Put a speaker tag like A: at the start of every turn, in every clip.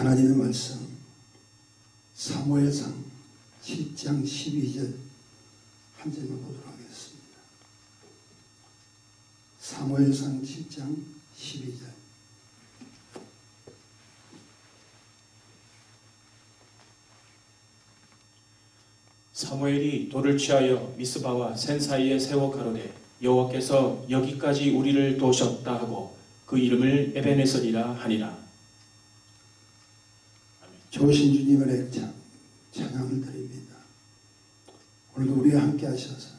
A: 하나님의 말씀 사무엘상 7장 12절 한 절만 보도록 하겠습니다. 사무엘상 7장 12절.
B: 사무엘이 돌을 취하여 미스바와 센 사이에 세워 가로되 여호와께서 여기까지 우리를 도우셨다 하고 그 이름을 에벤에셀이라 하니라.
A: 좋으신 주님의 찬양을 드립니다. 오늘도 우리와 함께 하셔서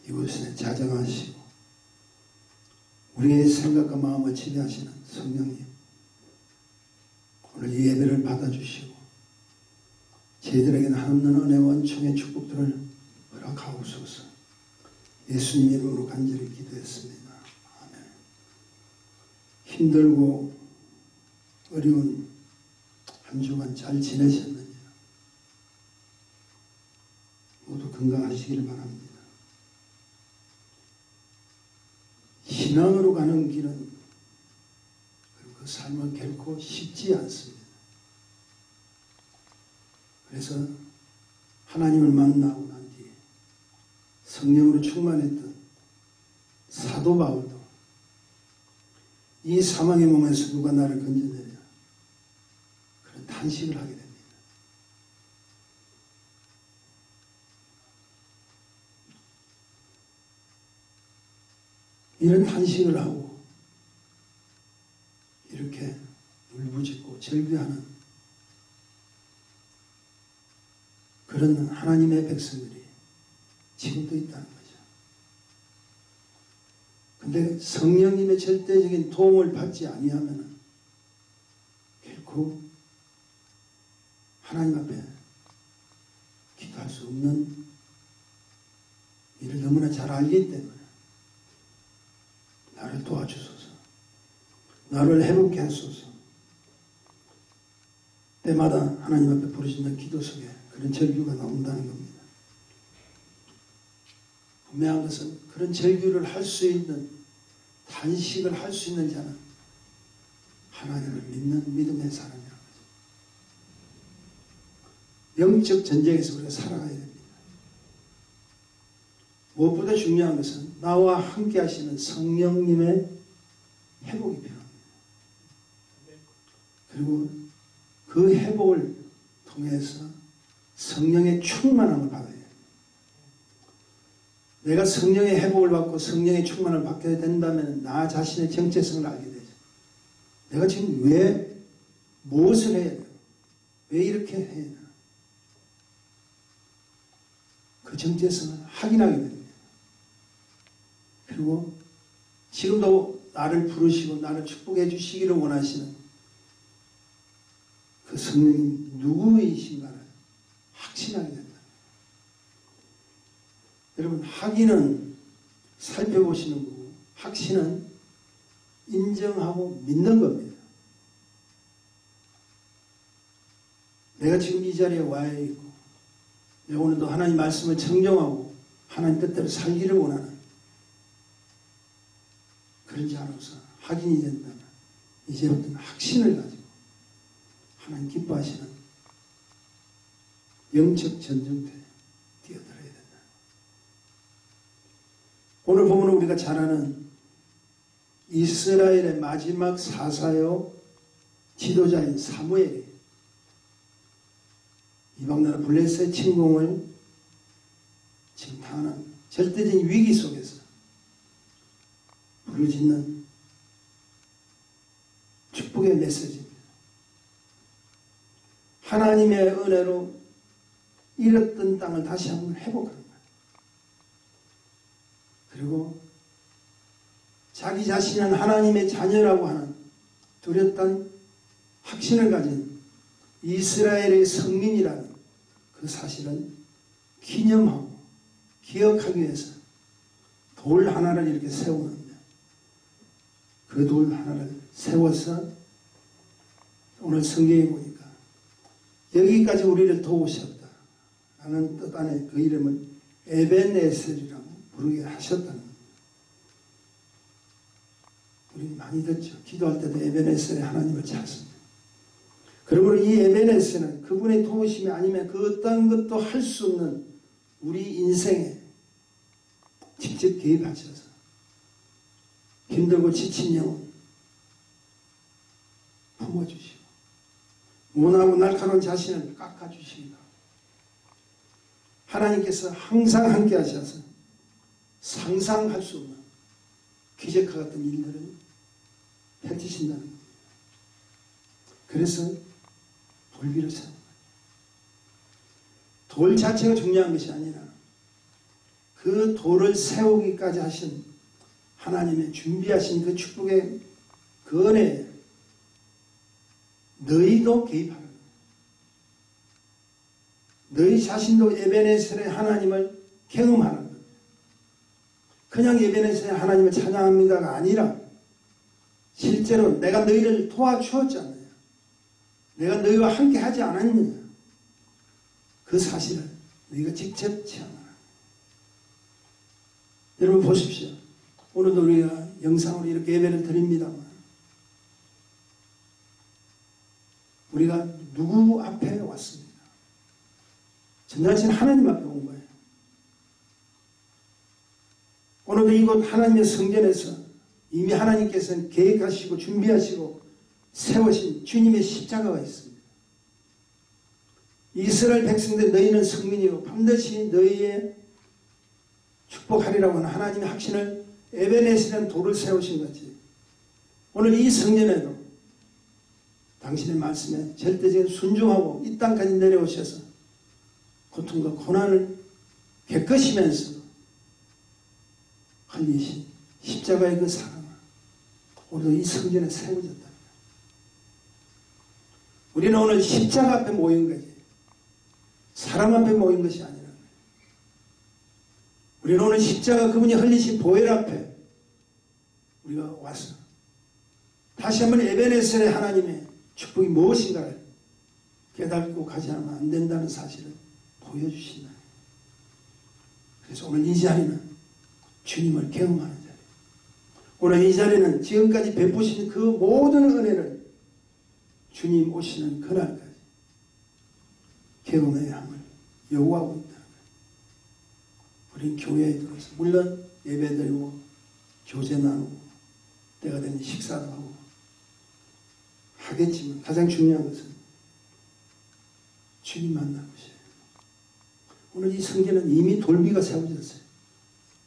A: 이곳에 자정하시고 우리의 생각과 마음을 지배하시는 성령님, 오늘 이 예배를 받아주시고 저희들에게는 하나님의 은혜와 은총의 축복들을 허락하옵소서. 예수님 이름으로 간절히 기도했습니다. 아멘. 힘들고 어려운 한 주간 잘 지내셨느냐? 모두 건강하시기를 바랍니다. 신앙으로 가는 길은 그리고 그 삶은 결코 쉽지 않습니다. 그래서 하나님을 만나고 난 뒤에 성령으로 충만했던 사도 바울도 이 사망의 몸에서 누가 나를 건져내랴 그런 탄식을 하게 됩니다. 이런 탄식을 하고 이렇게 울부짖고 절규하는 그런 하나님의 백성들이 지금도 있다는 거죠. 근데 성령님의 절대적인 도움을 받지 아니하면 결코 하나님 앞에 기도할 수 없는 일을 너무나 잘 알기 때문에 나를 도와주소서, 나를 회복케 하소서. 때마다 하나님 앞에 부르시는 기도 속에 그런 절규가 나온다는 겁니다. 분명한 것은 그런 절규를 할 수 있는, 단식을 할 수 있는 자는 하나님을 믿는 믿음의 사람이라는 거죠. 영적 전쟁에서 우리가 살아가야 됩니다. 무엇보다 중요한 것은 나와 함께 하시는 성령님의 회복이 필요합니다. 그리고 그 회복을 통해서 성령의 충만함을 받아야 돼요. 내가 성령의 회복을 받고 성령의 충만을 받게 된다면 나 자신의 정체성을 알게 되죠. 내가 지금 왜 무엇을 해야 돼요? 왜 이렇게 해야 되나? 그 정체성을 확인하게 됩니다. 그리고 지금도 나를 부르시고 나를 축복해 주시기를 원하시는 그 성령님 누구이신가를 확신하게 된다. 여러분, 확인은 살펴보시는 거고 확신은 인정하고 믿는 겁니다. 내가 지금 이 자리에 와 있고 내가 오늘도 하나님 말씀을 청정하고 하나님 뜻대로 살기를 원하는 그런 자로서 확인이 된다면 이제부터는 확신을 가지고 하나님 기뻐하시는 영적 전쟁터에 뛰어들어야 된다. 오늘 보면 우리가 잘 아는 이스라엘의 마지막 사사요 지도자인 사무엘이 이방나라 블레셋의 침공을 지금 당하는 절대적인 위기 속에서 부르짖는 축복의 메시지입니다. 하나님의 은혜로 잃었던 땅을 다시 한번 회복하는 거예요. 그리고 자기 자신은 하나님의 자녀라고 하는 뚜렷한 확신을 가진 이스라엘의 성민이라는 그 사실을 기념하고 기억하기 위해서 돌 하나를 이렇게 세우는데 그 돌 하나를 세워서 오늘 성경에 보니까 여기까지 우리를 도우셨다 라는 뜻 안에 그 이름을 에벤에셀이라고 부르게 하셨다는 겁니다. 우리 많이 듣죠. 기도할 때도 에벤에셀의 하나님을 찾습니다. 그러므로 이 에베네스는 그분의 도우심이 아니면 그 어떤 것도 할 수 없는 우리 인생에 직접 개입하셔서 힘들고 지친 영혼 품어주시고 모나고 날카로운 자신을 깎아주십니다. 하나님께서 항상 함께 하셔서 상상할 수 없는 기적과 같은 일들을 펼치신다는 겁니다. 그래서 돌비를 세운 거예요. 돌 자체가 중요한 것이 아니라 그 돌을 세우기까지 하신 하나님의 준비하신 그 축복의 그 은혜에 너희도 개입하는 거예요. 너희 자신도 에베네셀의 하나님을 경험하는 거예요. 그냥 에베네셀의 하나님을 찬양합니다가 아니라 실제로 내가 너희를 도와주었잖아요. 내가 너희와 함께 하지 않았느냐. 그 사실을 너희가 직접 체험하는 거예요. 여러분 보십시오. 오늘도 우리가 영상으로 이렇게 예배를 드립니다만 우리가 누구 앞에 왔습니다. 전능하신 하나님 앞에 온 거예요. 오늘도 이곳 하나님의 성전에서 이미 하나님께서는 계획하시고 준비하시고 세우신 주님의 십자가가 있습니다. 이스라엘 백성들 너희는 성민이요 반드시 너희의 축복하리라고 하는 하나님의 확신을 에베네스라는 돌을 세우신 거지. 오늘 이 성전에도 당신의 말씀에 절대적인 순종하고 이 땅까지 내려오셔서 고통과 고난을 겪으시면서 흘리신 십자가의 그 사랑을 오늘도 이 성전에 세워졌다. 우리는 오늘 십자가 앞에 모인 거지 사람 앞에 모인 것이 아니라 우리는 오늘 십자가 그분이 흘리신 보혈 앞에 우리가 와서 다시 한번 에베네셀의 하나님의 축복이 무엇인가를 깨닫고 가지 않으면 안 된다는 사실을 보여주신다. 그래서 오늘 이 자리는 주님을 경험하는 자리. 오늘 이 자리는 지금까지 베푸신 그 모든 은혜를 주님 오시는 그날까지 경험해야 함을 요구하고 있다. 우린 교회에 들어서 물론 예배드리고 교제 나누고 때가 되면 식사도 하고 하겠지만 가장 중요한 것은 주님 만나는 것이에요. 오늘 이 성전은 이미 돌비가 세워졌어요.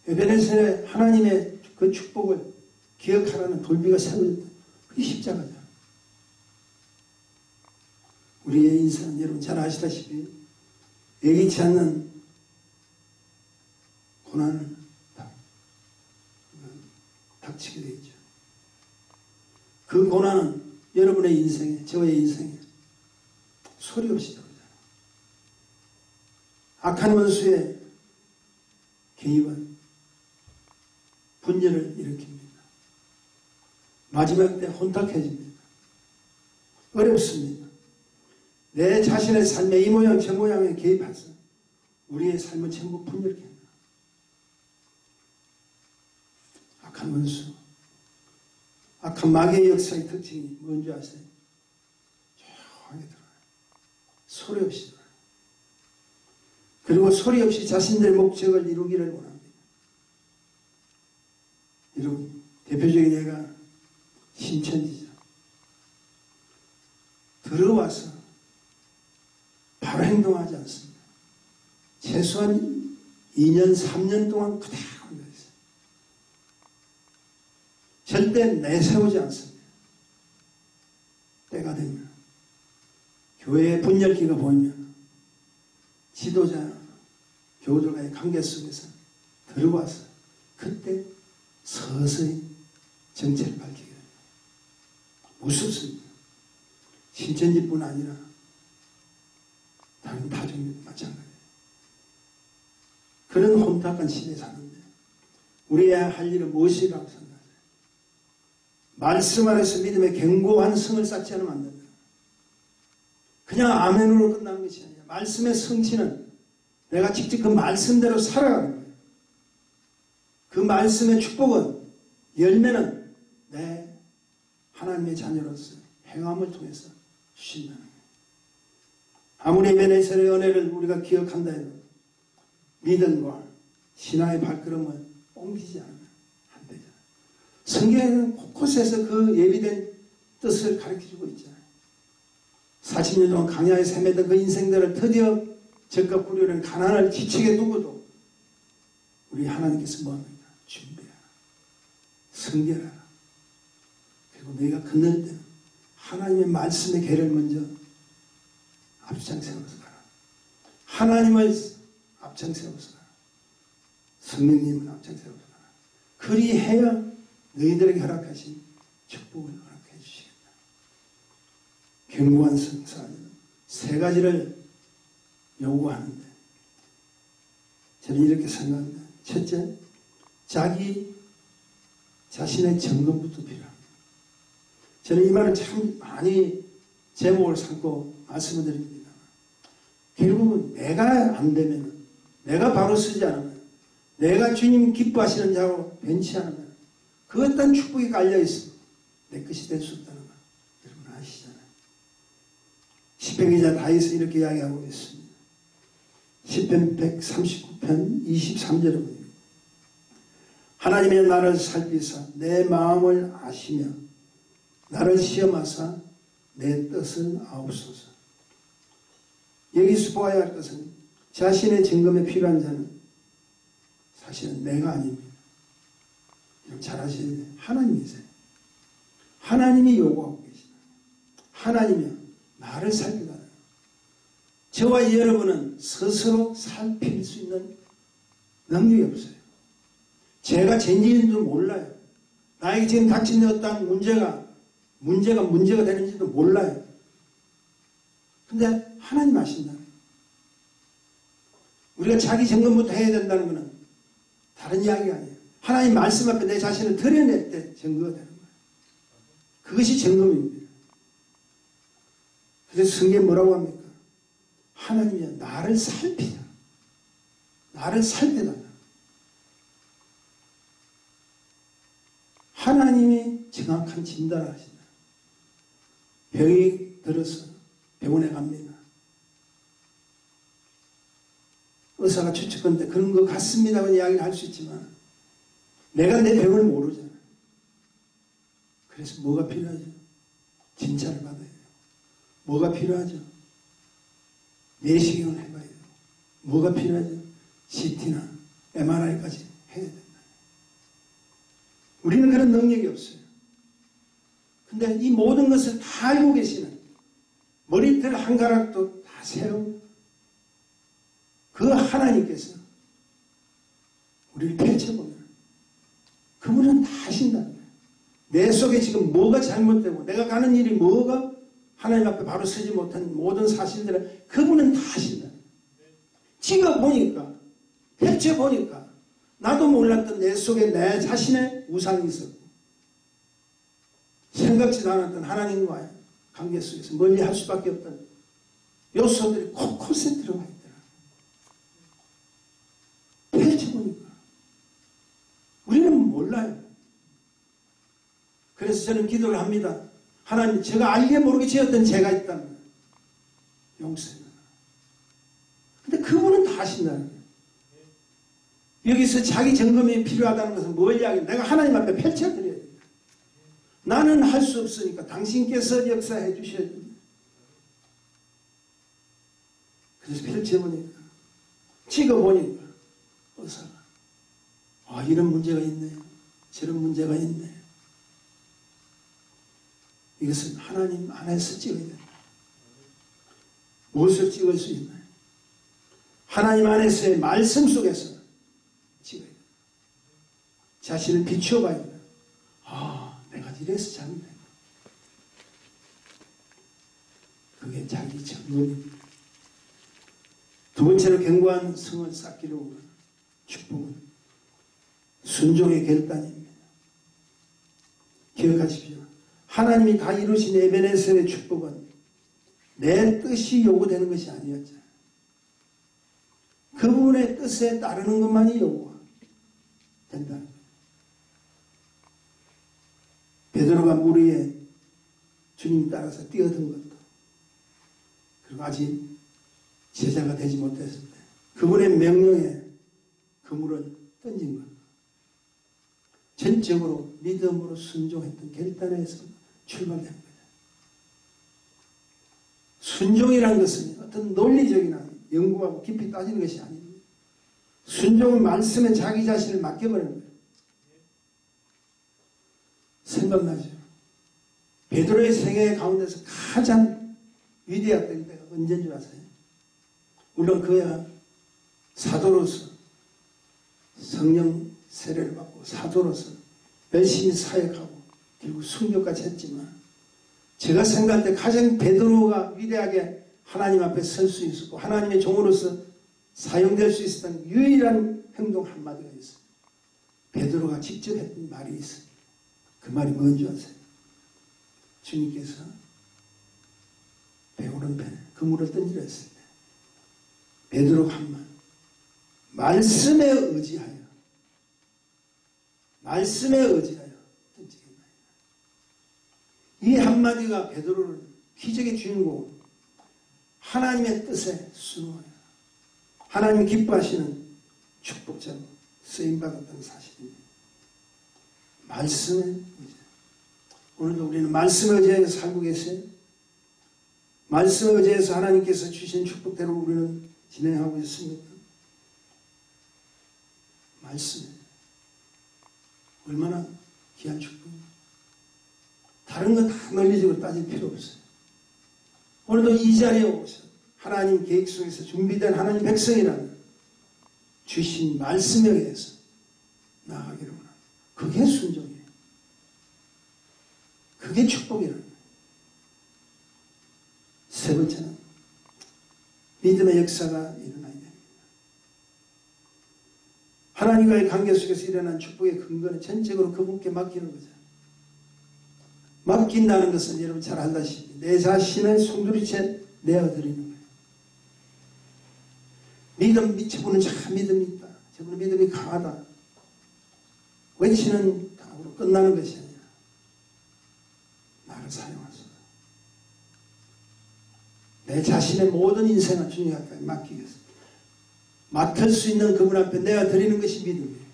A: 에베네셀의 하나님의 그 축복을 기억하라는 돌비가 세워졌다. 그게 십자가죠. 우리의 인생은 여러분 잘 아시다시피 예기치 않는 고난을 닥치게 되죠. 그 고난은 여러분의 인생에, 저의 인생에 소리 없이 들어오잖아요. 악한 원수의 개입은 분열을 일으킵니다. 마지막 때 혼탁해집니다. 어렵습니다. 내 자신의 삶에 이 모양 저 모양에 개입해서 우리의 삶을 전부 분열케 합니다. 악한 원수, 악한 마귀의 역사의 특징이 뭔지 아세요? 조용히 들어요. 소리 없이 들어요. 그리고 소리 없이 자신들의 목적을 이루기를 원합니다. 여러분, 대표적인 예가 신천지죠. 들어와서 바로 행동하지 않습니다. 최소한 2년, 3년 동안 그대로 있어요. 절대 내세우지 않습니다. 때가 되면 교회의 분열기가 보이면 지도자, 교우들과의 관계 속에서 들어와서 그때 서서히 정체를 밝히게 됩니다. 무섭습니다. 신천지뿐 아니라 다른 다종교도 마찬가지예요. 그런 혼탁한 시대에 사는데 우리가 할 일은 무엇이라고 생각하세요? 말씀 안에서 믿음의 견고한 성을 쌓지 않으면 안 된다. 그냥 아멘으로 끝나는 것이 아니라 말씀의 성취는 내가 직접 그 말씀대로 살아가는 거예요. 그 말씀의 축복은 열매는 내 하나님의 자녀로서 행함을 통해서 주신다는 거예요. 아무리 에베네셀의 은혜를 우리가 기억한다 해도 믿음과 신앙의 발걸음을 옮기지 않으면 안 되잖아요. 성경에는 곳곳에서 그 예비된 뜻을 가르쳐주고 있잖아요. 40년 동안 강야에 헤매던 그 인생들을 드디어 적과 구려는 가난을 지치게 두고도 우리 하나님께서 뭐합니까? 준비하라. 성결하라. 그리고 너희가 건널 때는 하나님의 말씀의 길을 먼저 앞장 세워서 가라. 하나님을 앞장 세워서 가라. 성령님을 앞장 세워서 가라. 그리해야 너희들에게 허락하신 축복을 허락해 주시겠다. 견고한 성사는 세 가지를 요구하는데 저는 이렇게 생각합니다. 첫째, 자기 자신의 점검부터 필요합니다. 저는 이 말을 참 많이 제목을 삼고 말씀을 드립니다. 결국은 내가 안 되면, 내가 바로 쓰지 않으면, 내가 주님 기뻐하시는 자로 변치 않으면 그 어떤 축복이 깔려있어 내 것이 될 수 없다는 거 여러분 아시잖아요. 시편 기자 다윗은 이렇게 이야기하고 있습니다. 시편 139편 23절에 보니까 하나님의 나를 살피사 내 마음을 아시며 나를 시험하사 내 뜻을 아옵소서. 여기서 보아야 할 것은 자신의 점검에 필요한 자는 사실은 내가 아닙니다. 잘 아셔야 돼요. 하나님이세요. 하나님이 요구하고 계시다. 하나님이요. 나를 살피다. 저와 여러분은 스스로 살필 수 있는 능력이 없어요. 제가 죄인인 줄 몰라요. 나에게 지금 닥친 어떤 문제가 되는지도 몰라요. 근데 하나님 아신다. 우리가 자기 점검부터 해야 된다는 것은 다른 이야기가 아니에요. 하나님 말씀 앞에 내 자신을 드러낼 때 증거가 되는 거예요. 그것이 점검입니다. 그래서 성경에 뭐라고 합니까? 하나님이 나를 살피자. 나를 살펴달라. 하나님이 정확한 진단을 하신다. 병이 들어서 병원에 갑니다. 의사가 추측건데 그런 것 같습니다라는 이야기를 할 수 있지만 내가 내 병을 모르잖아. 그래서 뭐가 필요하죠? 진찰을 받아야 돼요. 뭐가 필요하죠? 내시경을 해봐야 돼요. 뭐가 필요하죠? CT나 MRI까지 해야 된다. 우리는 그런 능력이 없어요. 근데 이 모든 것을 다 알고 계시는 머리털 한 가락도 다 세운 그 하나님께서 우리를 펼쳐보면 그분은 다 하신다는 거예요. 내 속에 지금 뭐가 잘못되고 내가 가는 일이 뭐가 하나님 앞에 바로 서지 못한 모든 사실들을 그분은 다 하신다. 찍어보니까 펼쳐보니까 나도 몰랐던 내 속에 내 자신의 우상이 있었고 생각지도 않았던 하나님과의 관계 속에서 멀리 할 수밖에 없던 요소들이 곳곳에 들어가 있더라. 펼쳐보니까 우리는 몰라요. 그래서 저는 기도를 합니다. 하나님, 제가 알게 모르게 지었던 죄가 있다면 용서해라. 근데 그분은 다 하신다는 거예요. 여기서 자기 점검이 필요하다는 것은 뭘 이야기해요? 내가 하나님 앞에 펼쳐드려야 돼요. 나는 할 수 없으니까 당신께서 역사해 주셔야 됩니다. 그래서 펼쳐보니까 찍어보니까 의사가 이런 문제가 있네요. 저런 문제가 있네요. 이것은 하나님 안에서 찍어야 된다. 무엇을 찍을 수 있나요? 하나님 안에서의 말씀 속에서 찍어야 된다. 자신을 비추어봐야 된다. 내가 이래서 잘못했다. 그게 자기 점검입니다. 두 번째로 견고한 성을 쌓기로 오는 축복은 순종의 결단입니다. 기억하십시오. 하나님이 다 이루신 에베네셀의 축복은 내 뜻이 요구되는 것이 아니었잖아요. 그분의 뜻에 따르는 것만이 요구가 된다는 거예요. 베드로가 물 위에 주님 따라서 뛰어든 것도 그리고 아직 제자가 되지 못했을 때 그분의 명령에 그물을 던진 것. 전적으로 믿음으로 순종했던 결단에서 출발된 거예요. 순종이라는 것은 어떤 논리적이나 연구하고 깊이 따지는 것이 아닙니다. 순종은 말씀에 자기 자신을 맡겨버리는 거예요. 생각나죠? 베드로의 생애 가운데서 가장 위대했던 때가 언제인 줄 아세요? 물론 그야 사도로서 성령 세례를 받고 사도로서 열심히 사역하고 결국 순교까지 했지만 제가 생각할 때 가장 베드로가 위대하게 하나님 앞에 설 수 있었고 하나님의 종으로서 사용될 수 있었던 유일한 행동 한마디가 있어요. 베드로가 직접 했던 말이 있어요. 그 말이 뭔지 아세요? 주님께서 배오른편에 그물을 던지라 했을 때 베드로가 한 말, 말씀에 의지하여 던지겠나이다. 이 한마디가 베드로를 기적의 주인공, 하나님의 뜻에 순응하여 하나님이 기뻐하시는 축복자로 쓰임받았던 사실입니다. 말씀에 의지. 오늘도 우리는 말씀에 의지해서 살고 계세요. 말씀에 의지해서 하나님께서 주신 축복대로 우리는 진행하고 있습니다. 말씀 얼마나 귀한 축복입니다. 다른 건 다 논리적으로 따질 필요 없어요. 오늘도 이 자리에 오셔서 하나님 계획 속에서 준비된 하나님 백성이라면 주신 말씀에 의해서 나아가기를 원합니다. 그게 순종이에요. 그게 축복이라는 거예요. 세 번째는 믿음의 역사가 일어나야 됩니다. 하나님과의 관계 속에서 일어난 축복의 근거는 전적으로 그분께 맡기는 거죠. 맡긴다는 것은 여러분 잘 알다시피 내 자신을 송두리째 내어드리는 거예요. 저분은 참 믿음이 있다. 저분은 믿음이 강하다. 외치는 답으로 끝나는 것이 아니라 나를 사용하소서. 내 자신의 모든 인생을 주님 앞에 맡기겠습니다. 맡을 수 있는 그분 앞에 내어드리는 것이 믿음이에요.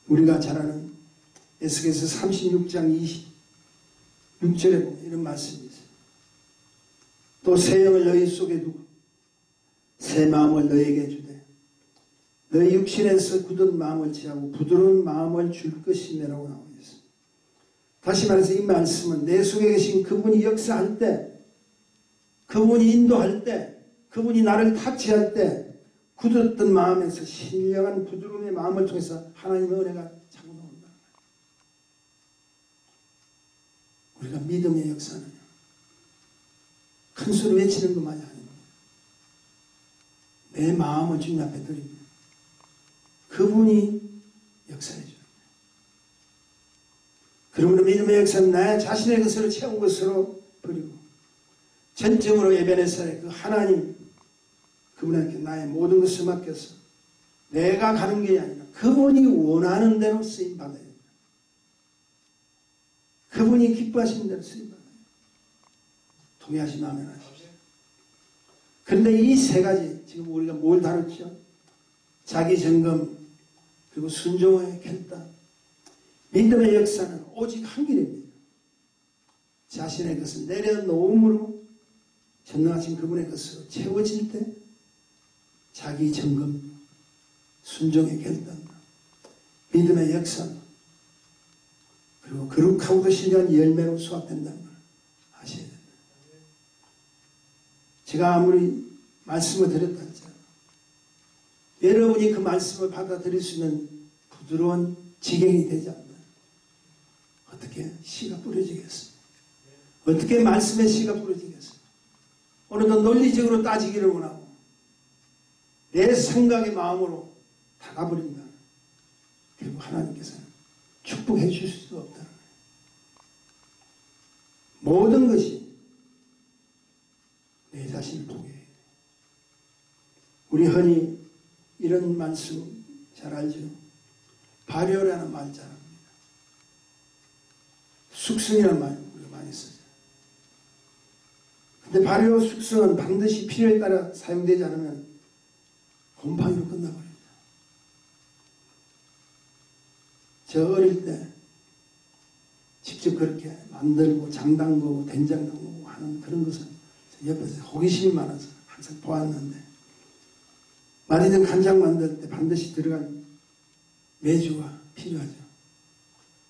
A: 우리가 잘 아는 에스겔서 36장 26절에 보면 이런 말씀이 있어요. 또 새 영을 너희 속에 두고 새 마음을 너희에게 주되 너희 육신에서 굳은 마음을 취하고 부드러운 마음을 줄 것이며라고 나오고 있습니다. 다시 말해서 이 말씀은 내 속에 계신 그분이 역사할 때, 그분이 인도할 때, 그분이 나를 타치할 때 굳었던 마음에서 신령한 부드러움의 마음을 통해서 하나님의 은혜가 차고 나온다. 우리가 믿음의 역사는 큰 소리 외치는 것만이 아닙니다. 내 마음을 주님 앞에 드립니다. 그분이 역사해 줍니다. 그러므로 믿음의 역사는 나의 자신의 것으로 채운 것으로 버리고 전적으로 에베네셀의 그 하나님 그분에게 나의 모든 것을 맡겨서 내가 가는 게 아니라 그분이 원하는 대로 쓰임받아야 됩니다. 그분이 기뻐하시는 대로 쓰임받아야 됩니다. 동의하시면 아멘 하십시오. 그런데 이 세 가지 지금 우리가 뭘 다뤘죠? 자기 점검 그리고 순종의 결단 믿음의 역사는 오직 한 길입니다. 자신의 것을 내려놓음으로 전능하신 그분의 것으로 채워질 때 자기 점검, 순종의 결단, 믿음의 역사 그리고 거룩하고도 신령한 열매로 수확된다는 걸 아셔야 됩니다. 제가 아무리 말씀을 드렸다 할지라도 여러분이 그 말씀을 받아들일 수 있는 부드러운 지경이 되지 않나 어떻게 씨가 뿌려지겠습니까? 어떻게 말씀의 씨가 뿌려지겠습니까? 오늘도 논리적으로 따지기를 원하고 내 생각의 마음으로 다가버린다. 결국 하나님께서는 축복해 주실 수가 없다는 거예요. 모든 것이 내 자신을 통해 우리 흔히 이런 말씀 잘 알죠? 발효라는 말 잘 합니다. 숙성이라는 말 우리가 많이 쓰죠. 근데 발효 숙성은 반드시 필요에 따라 사용되지 않으면 곰팡이로 끝나버립니다. 저 어릴 때 직접 그렇게 만들고 장담 거고 된장 담그고 하는 그런 것은 옆에서 호기심이 많아서 항상 보았는데, 말이든 간장 만들 때 반드시 들어간 메주가 필요하죠.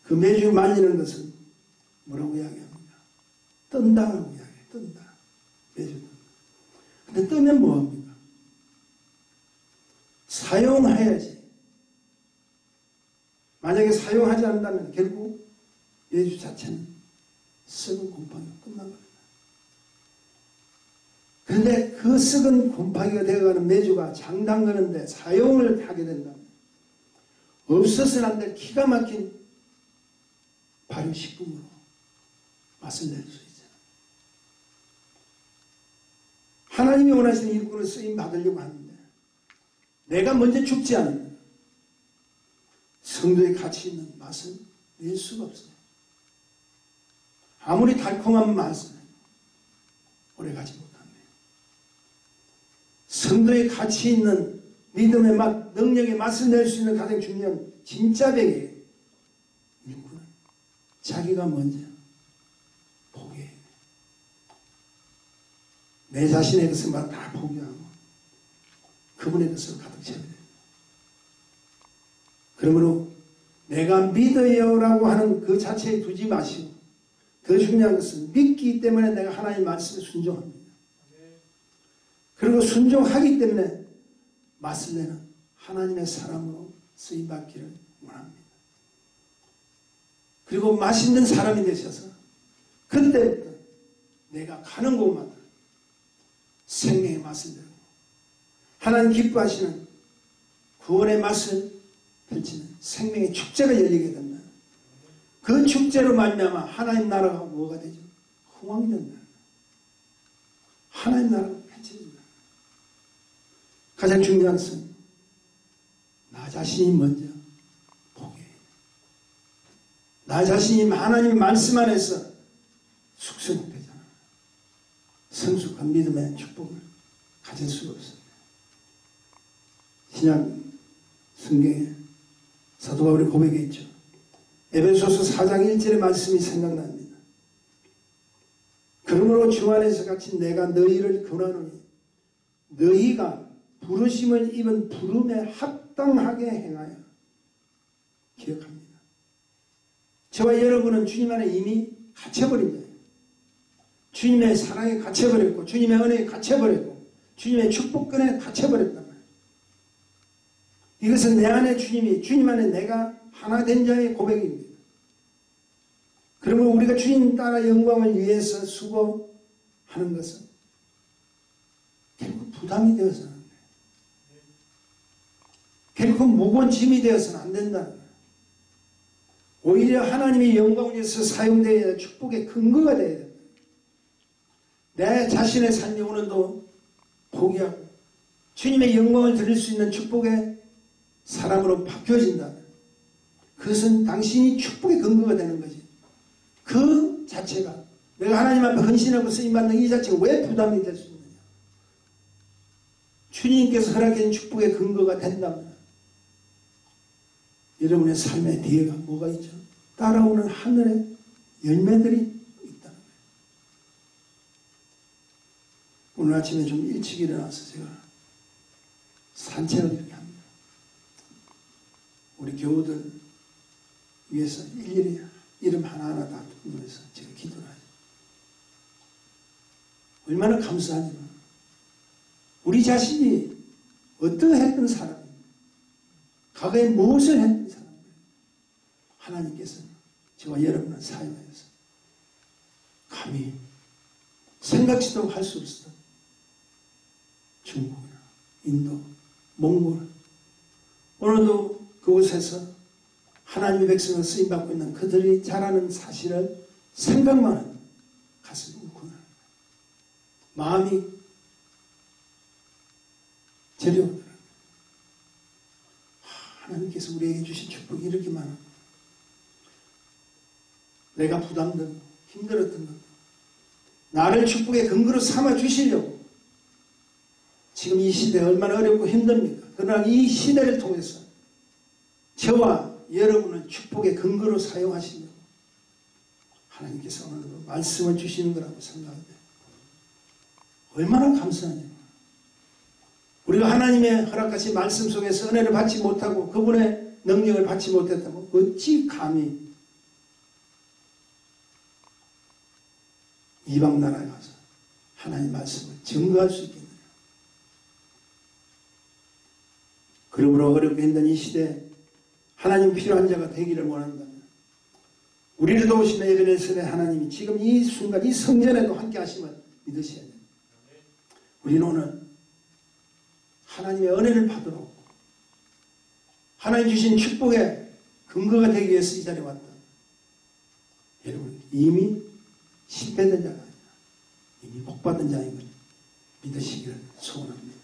A: 그 메주 말리는 것은 뭐라고 이야기합니까? 뜬다라고 이야기해요. 뜬다. 메주 뜬다. 근데 뜨면 뭐합니까? 사용해야지. 만약에 사용하지 않는다면 결국 메주 자체는 썩은 곰팡이가 끝나버립니다. 그런데 그 썩은 곰팡이가 되어가는 메주가 장담하는데 사용을 하게 된다면 없어서는 안 될 기가 막힌 발효식품으로 맛을 낼 수 있잖아요. 하나님이 원하시는 일꾼을 쓰임 받으려고 하는데 내가 먼저 죽지 않으면 성도의 가치 있는 맛을 낼 수가 없어요. 아무리 달콤한 맛은 오래가지 못합니다. 성도의 가치 있는 믿음의 맛, 능력의 맛을 낼 수 있는 가장 중요한 진짜 백의 일꾼은 자기가 먼저 포기해야 돼. 내 자신의 것을 다 포기하고 그분의 것을 가득 채워야 돼. 그러므로 내가 믿어요라고 하는 그 자체에 두지 마시고 더 중요한 것은 믿기 때문에 내가 하나님 말씀에 순종합니다. 그리고 순종하기 때문에 맛을 내는 하나님의 사람으로 쓰임받기를 원합니다. 그리고 맛있는 사람이 되셔서 그때부터 내가 가는 곳마다 생명의 맛을 내고 하나님 기뻐하시는 구원의 맛을 펼치는 생명의 축제가 열리게 된다. 그 축제로 말미암아 하나님 나라가 뭐가 되죠? 흥왕이 된다. 하나님 나라가 펼쳐진다. 가장 중요한 것은 나 자신이 먼저 포기해야 돼. 나 자신이 하나님 말씀 안에서 숙성되잖아. 성숙한 믿음의 축복을 가질 수가 없습니다. 신약 성경에 사도 바울의 고백에 있죠. 에베소서 4장 1절의 말씀이 생각납니다. 그러므로 주 안에서 같이 내가 너희를 권하노니 너희가 부르심을 입은 부름에 합당하게 행하여 기억합니다. 저와 여러분은 주님 안에 이미 갇혀버린 자예요. 주님의 사랑에 갇혀버렸고 주님의 은혜에 갇혀버렸고 주님의 축복권에 갇혀버렸단 말이에요. 이것은 내 안에 주님이, 주님 안에 내가 하나 된 자의 고백입니다. 그러면 우리가 주님 따라 영광을 위해서 수고하는 것은 결국 부담이 되어서는 안 돼요. 결국 무거운 짐이 되어서는 안 된다는 거예요. 오히려 하나님의 영광을 위해서 사용되어야 축복의 근거가 되어야 된다. 내 자신의 삶이 오늘도 포기하고 주님의 영광을 드릴 수 있는 축복의 사람으로 바뀌어진다면 그것은 당신이 축복의 근거가 되는 거지. 그 자체가 내가 하나님 앞에 헌신하고 쓰임받는 이 자체가 왜 부담이 될 수 있느냐. 주님께서 허락해 준 축복의 근거가 된다면 여러분의 삶의 뒤에가 뭐가 있죠? 따라오는 하늘의 열매들이 있다는 거예요. 오늘 아침에 좀 일찍 일어나서 제가 산책을 이렇게 합니다. 우리 교우들 위해서 일일이 이름 하나하나 다 부르면서 제가 기도를 하죠. 얼마나 감사하지만 우리 자신이 어떠했던 사람입니다. 과거에 무엇을 했던 사람입니다. 하나님께서는 저와 여러분을 사용하여서 감히 생각지도 할 수 없었던 중국이나 인도, 몽골 오늘도 그곳에서 하나님의 백성을 쓰임받고 있는 그들이 자라는 사실을 생각만 하면 가슴이 울컥합니다. 마음이 저려오더라고요. 하나님께서 우리에게 주신 축복이 이렇게 많아. 내가 부담되고 힘들었던 것도 나를 축복의 근거로 삼아 주시려고 지금 이 시대 얼마나 어렵고 힘듭니까? 그러나 이 시대를 통해서 저와 여러분을 축복의 근거로 사용하시려고 하나님께서 오늘 말씀을 주시는 거라고 생각합니다. 얼마나 감사하냐. 우리가 하나님의 허락같이 말씀 속에서 은혜를 받지 못하고 그분의 능력을 받지 못했다면 어찌 감히 이방 나라에 가서 하나님 말씀을 증거할 수 있겠느냐. 그러므로 어렵게 힘든 이 시대에 하나님 필요한 자가 되기를 원한다면 우리를 도우시는 에베네셀의 하나님이 지금 이 순간 이 성전에도 함께 하심을 믿으셔야 됩니다. 우리는 오늘 하나님의 은혜를 받으러 하나님 주신 축복의 근거가 되기 위해서 이 자리에 왔다. 여러분 이미 실패된 자가 아니라 이미 복받은 자인 걸 믿으시기를 소원합니다.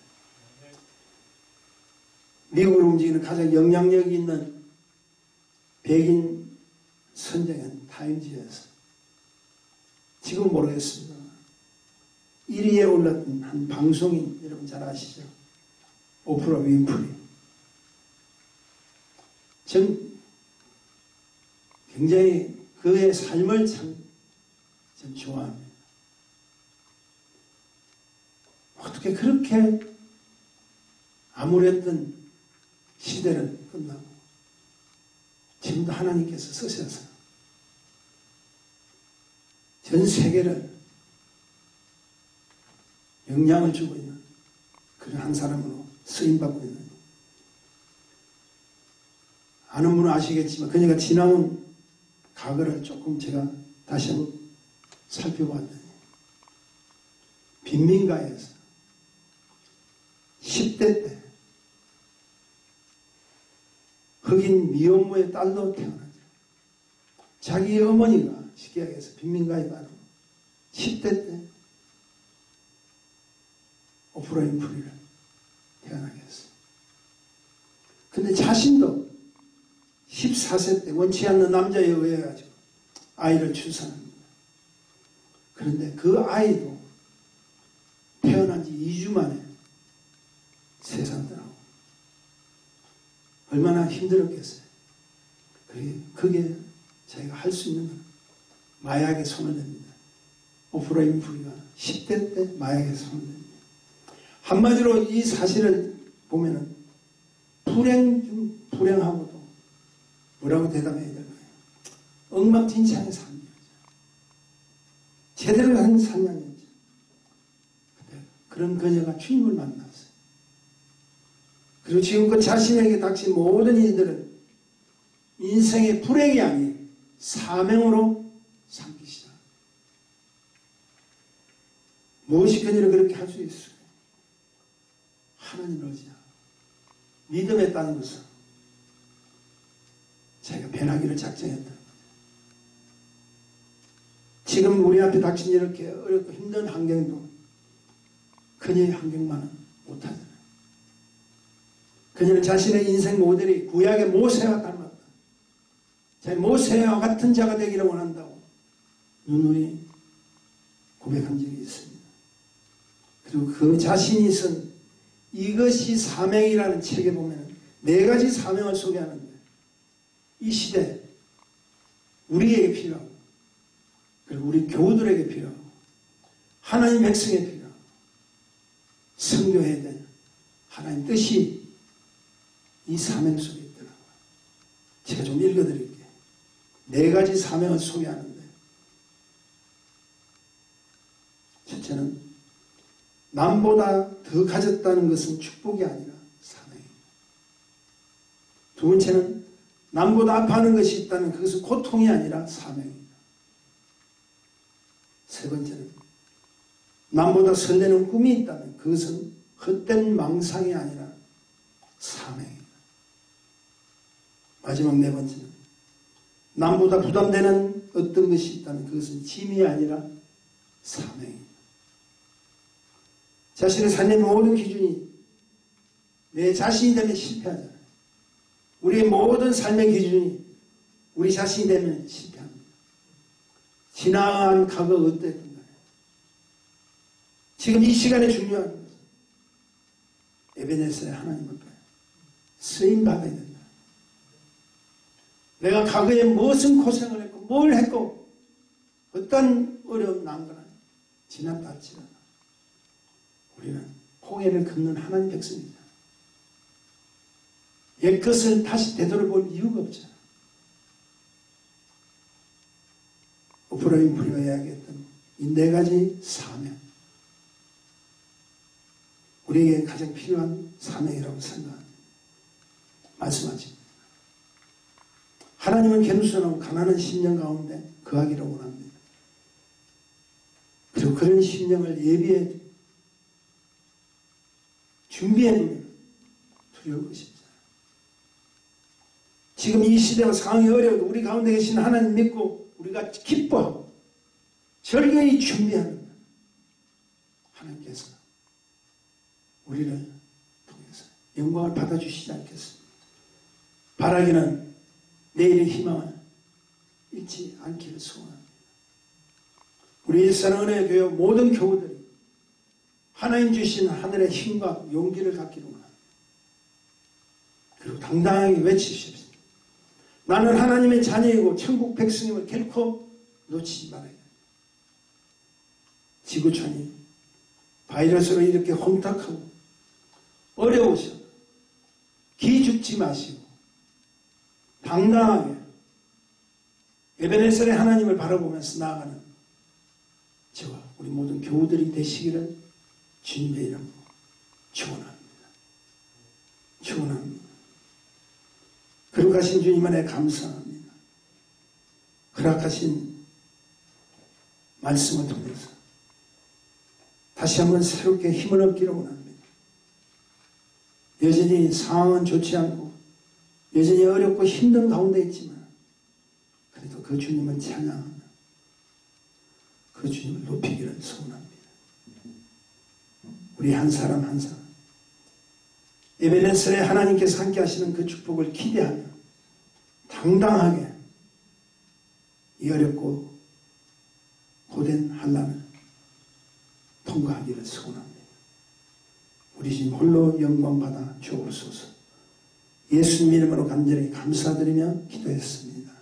A: 미국을 움직이는 가장 영향력이 있는 백인 선정한 타임지에서 지금 모르겠습니다. 1위에 올랐던 한 방송인 여러분 잘 아시죠? 오프라 윈프리. 전 굉장히 그의 삶을 참 좋아합니다. 어떻게 그렇게 암울했던 시대를 끝나고 지금도 하나님께서 쓰셔서 전 세계를 영향을 주고 있는 그런 한 사람으로 쓰임받고 있는, 아는 분은 아시겠지만 그녀가 지나온 과거를 조금 제가 다시 한번 살펴봤더니 빈민가에서 10대 때 흑인 미혼모의 딸로 태어나죠. 자기 어머니가 쉽게 얘기해서 빈민가에 가는 10대 때 오프라 윈프리를 태어나게 했어요. 근데 자신도 14세 때 원치 않는 남자에 의해 가지고 아이를 출산합니다. 그런데 그 아이도 태어난 지 2주 만에 세상 떠나고 얼마나 힘들었겠어요. 그게 자기가 할 수 있는 건 마약에 손을 댑니다. 오프라 윈프리가 10대 때 마약에 손을 댑니다. 한마디로 이 사실을 보면은 불행 중 불행하고도 뭐라고 대답해야 될까요? 엉망진창의 삶이었죠. 제대로 한 삶이었죠. 근데 그런 그녀가 주님을 만났어요. 그리고 지금껏 자신에게 닥친 모든 일들은 인생의 불행이 아닌 사명으로 삼기 시작. 무엇이 그녀를 그렇게 할 수 있을까요? 하나님을 의지하고 믿음에 따른 것은 자기가 변하기를 작정했다는 거죠. 지금 우리 앞에 닥친 이렇게 어렵고 힘든 환경도 그녀의 환경만은 못하잖아요. 그녀는 자신의 인생 모델이 구약의 모세와 닮았다. 자기 모세와 같은 자가 되기를 원한다고 누누이 고백한 적이 있습니다. 그리고 그 자신이 쓴 이것이 사명이라는 책에 보면 4가지 사명을 소개하는데 이 시대 우리에게 필요하고 그리고 우리 교우들에게 필요하고 하나님 백성에게 필요하고 선교해야 되는 하나님 뜻이 이 사명 속에 있더라고요. 제가 좀 읽어드릴게요. 4가지 사명을 소개하는데 첫째는 남보다 더 가졌다는 것은 축복이 아니라 사명입니다. 두 번째는 남보다 아파하는 것이 있다면 그것은 고통이 아니라 사명입니다. 세 번째는 남보다 설레는 꿈이 있다면 그것은 헛된 망상이 아니라 사명입니다. 마지막 4번째는 남보다 부담되는 어떤 것이 있다면 그것은 짐이 아니라 사명입니다. 자신의 삶의 모든 기준이 내 자신이 되면 실패하잖아요. 우리의 모든 삶의 기준이 우리 자신이 되면 실패합니다. 지나간 과거 어땠던 간에 지금 이 시간에 중요한 것은 에베네셀의 하나님을 쓰임 받아야 된다. 내가 과거에 무슨 고생을 했고 뭘 했고 어떤 어려움 난거나 지났다 할지라도 우리는 홍해를 걷는 하나님 백성이다. 옛것을 다시 되돌아볼 이유가 없잖아. 오프라 윈프리가 이야기했던 이 네 가지 사명, 우리에게 가장 필요한 사명이라고 생각합니다. 말씀하십니다. 하나님은 겸손하고 가난한 심령 가운데 거하기를 원합니다. 그리고 그런 심령을 예비해 준비해 두면 두려울 것입니다. 지금 이 시대가 상황이 어려워도 우리 가운데 계신 하나님 믿고 우리가 기뻐하고 절경히 준비하는 하나님께서 우리를 통해서 영광을 받아주시지 않겠습니다. 바라기는 내일의 희망을 잃지 않기를 소원합니다. 우리 일산은혜의 교회 모든 교우들이 하나님 주신 하늘의 힘과 용기를 갖기를 원합니다. 그리고 당당하게 외치십시오. 나는 하나님의 자녀이고 천국 백성임을 결코 놓치지 말아야 합니다. 지구촌이 바이러스로 이렇게 혼탁하고 어려우셔도 기죽지 마시고 당당하게 에베네셀의 하나님을 바라보면서 나아가는 저와 우리 모든 교우들이 되시기를 주님의 이름으로 축원합니다. 축원합니다. 거룩하신 주님 안에 감사합니다. 허락하신 말씀을 통해서 다시 한번 새롭게 힘을 얻기를 원합니다. 여전히 상황은 좋지 않고 여전히 어렵고 힘든 가운데 있지만 그래도 그 주님을 찬양하며 그 주님을 높이기를 소원합니다. 우리 한 사람 한 사람 에베네셀의 하나님께서 함께 하시는 그 축복을 기대하며 당당하게 이 어렵고 고된 환난을 통과하기를 소원합니다. 우리 주님 홀로 영광받아 주옵소서. 예수님 이름으로 간절히 감사드리며 기도했습니다.